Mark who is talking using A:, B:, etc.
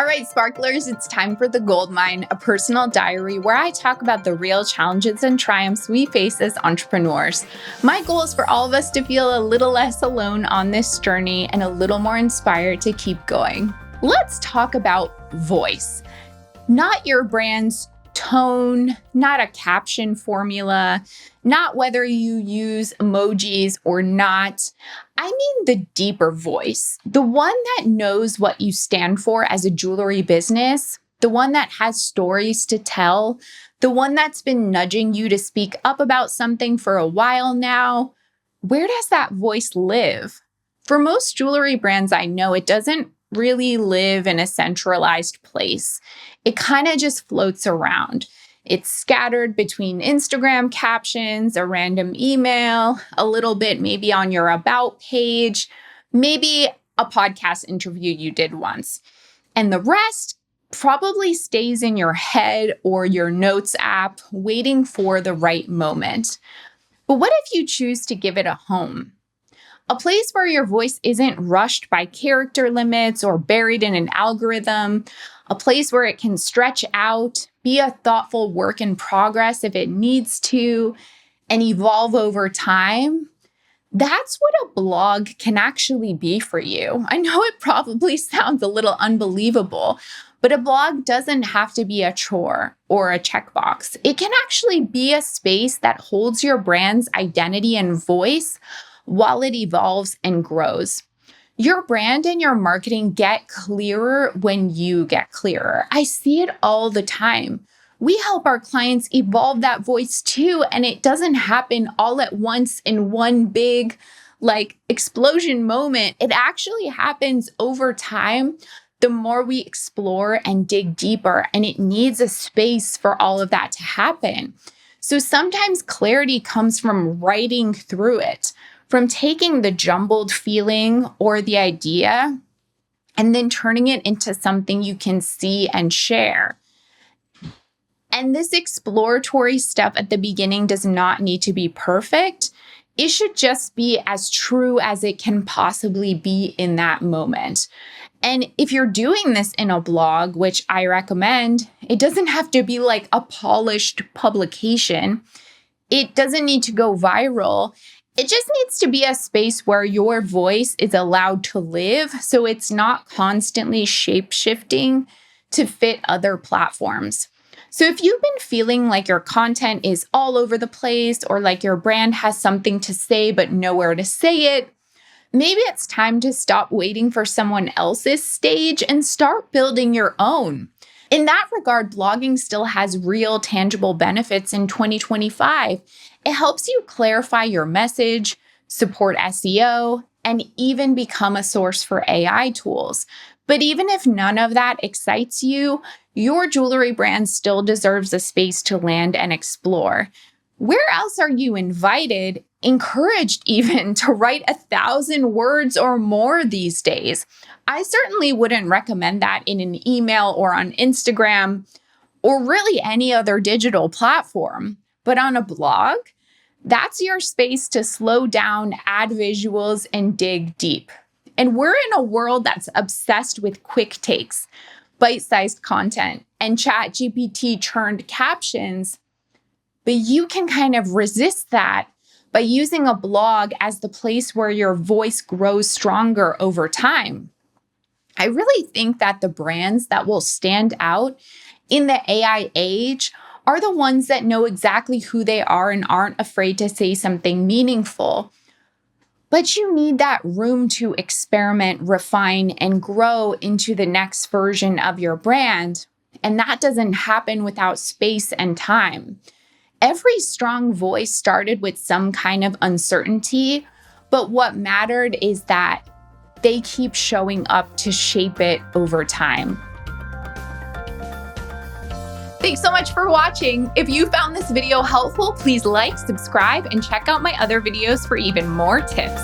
A: right, sparklers, it's time for The Gold Mine, a personal diary where I talk about the real challenges and triumphs we face as entrepreneurs. My goal is for all of us to feel a little less alone on this journey and a little more inspired to keep going. Let's talk about voice. Not your brand's tone, not a caption formula, not whether you use emojis or not. I mean the deeper voice, the one that knows what you stand for as a jewelry business, the one that has stories to tell, the one that's been nudging you to speak up about something for a while now. Where does that voice live? For most jewelry brands I know, it doesn't really live in a centralized place. It kind of just floats around. It's scattered between Instagram captions, a random email, a little bit maybe on your about page, maybe a podcast interview you did once. And the rest probably stays in your head or your notes app, waiting for the right moment. But what if you choose to give it a home? A place where your voice isn't rushed by character limits or buried in an algorithm, a place where it can stretch out, be a thoughtful work in progress if it needs to, and evolve over time. That's what a blog can actually be for you. I know it probably sounds a little unbelievable, but a blog doesn't have to be a chore or a checkbox. It can actually be a space that holds your brand's identity and voice while it evolves and grows. Your brand and your marketing get clearer when you get clearer. I see it all the time. We help our clients evolve that voice too, and it doesn't happen all at once in one big, explosion moment. It actually happens over time. The more we explore and dig deeper, and it needs a space for all of that to happen. So sometimes clarity comes from writing through it, from taking the jumbled feeling or the idea and then turning it into something you can see and share. And this exploratory stuff at the beginning does not need to be perfect. It should just be as true as it can possibly be in that moment. And if you're doing this in a blog, which I recommend, it doesn't have to be like a polished publication. It doesn't need to go viral. It just needs to be a space where your voice is allowed to live, so it's not constantly shape-shifting to fit other platforms. So if you've been feeling like your content is all over the place or like your brand has something to say but nowhere to say it, maybe it's time to stop waiting for someone else's stage and start building your own. In that regard, blogging still has real tangible benefits in 2025. It helps you clarify your message, support SEO, and even become a source for AI tools. But even if none of that excites you, your jewelry brand still deserves a space to land and explore. Where else are you invited, encouraged even, to write 1,000 words or more these days? I certainly wouldn't recommend that in an email or on Instagram or really any other digital platform. But on a blog, that's your space to slow down, add visuals, and dig deep. And we're in a world that's obsessed with quick takes, bite-sized content, and ChatGPT churned captions. But you can kind of resist that by using a blog as the place where your voice grows stronger over time. I really think that the brands that will stand out in the AI age are the ones that know exactly who they are and aren't afraid to say something meaningful. But you need that room to experiment, refine, and grow into the next version of your brand. And that doesn't happen without space and time. Every strong voice started with some kind of uncertainty, but what mattered is that they keep showing up to shape it over time. Thanks so much for watching. If you found this video helpful, please like, subscribe, and check out my other videos for even more tips.